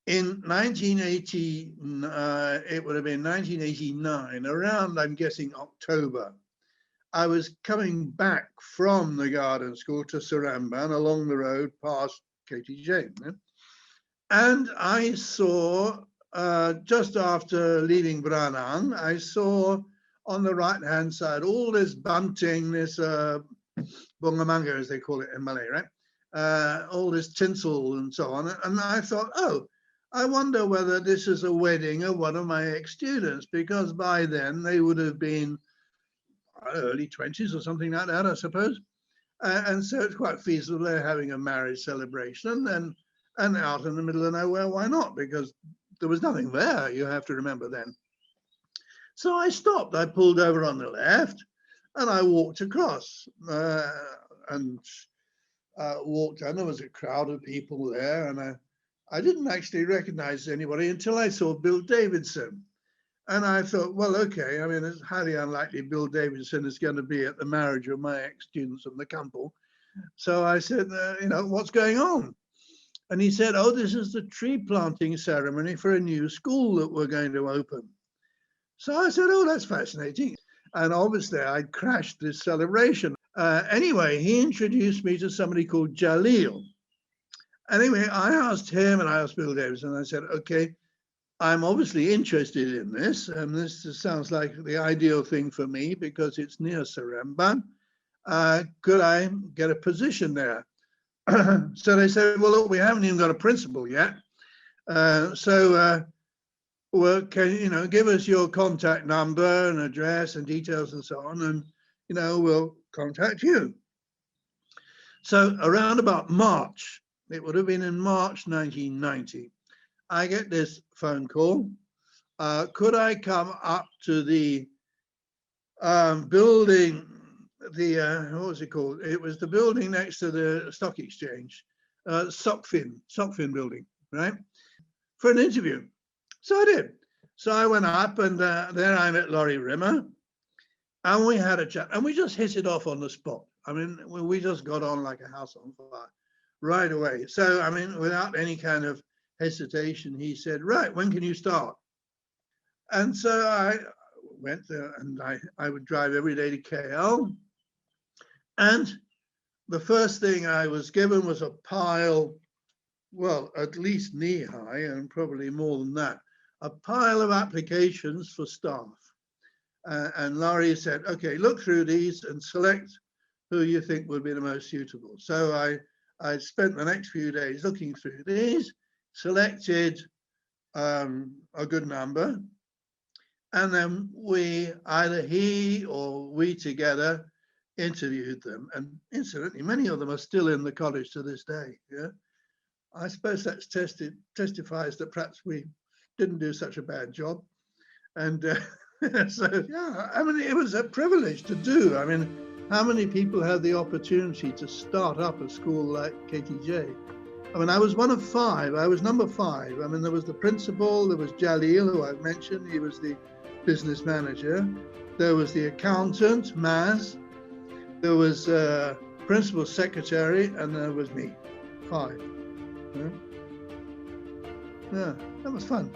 in 1980, it would have been 1989, around, I'm guessing, October, I was coming back from the garden school to Saramban along the road past KTJ. And I saw, just after leaving Branang, I saw on the right-hand side all this bunting, this bungamanga, as they call it in Malay, right? All this tinsel and so on. And I thought, oh, I wonder whether this is a wedding of one of my ex-students, because by then they would have been early 20s or something like that, I suppose. And so it's quite feasible they're having a marriage celebration, and out in the middle of nowhere, why not? Because there was nothing there, you have to remember then. So I stopped, I pulled over on the left, and I walked across and walked, and there was a crowd of people there, and I didn't actually recognize anybody until I saw Bill Davidson. And I thought, well, okay, I mean, it's highly unlikely Bill Davidson is going to be at the marriage of my ex-students from the Campbell. So I said, what's going on? And he said, oh, this is the tree planting ceremony for a new school that we're going to open. So I said, oh, that's fascinating. And obviously I'd crashed this celebration. Anyway, he introduced me to somebody called Jalil. Anyway, I asked him and I asked Bill Davidson, and I said, okay, I'm obviously interested in this, and this sounds like the ideal thing for me because it's near Saramban. Could I get a position there? So they said, well, look, we haven't even got a principal yet. Well, can you give us your contact number and address and details and so on, and we'll contact you. So around about March, it would have been in March 1990, I get this phone call. Could I come up to the building, what was it called? It was the building next to the stock exchange, Sockfin building, right? For an interview. So I did. So I went up, and there I met Laurie Rimmer, and we had a chat, and we just hit it off on the spot. I mean, we just got on like a house on fire right away. So, I mean, without any kind of hesitation, he said, right, when can you start? And so I went there, and I would drive every day to KL. And the first thing I was given was a pile, well, at least knee high and probably more than that, a pile of applications for staff. And Laurie said, okay, look through these and select who you think would be the most suitable. So I spent the next few days looking through these, selected a good number, and then either he or we together interviewed them. And incidentally, many of them are still in the college to this day. Yeah, I suppose that testifies that perhaps we didn't do such a bad job. And so, yeah, I mean, it was a privilege to do. I mean, how many people had the opportunity to start up a school like KTJ? I mean, I was one of 5. I was number 5. I mean, there was the principal, there was Jalil, who I've mentioned. He was the business manager. There was the accountant, Maz. There was principal secretary, and there was me. 5. Yeah, that was fun.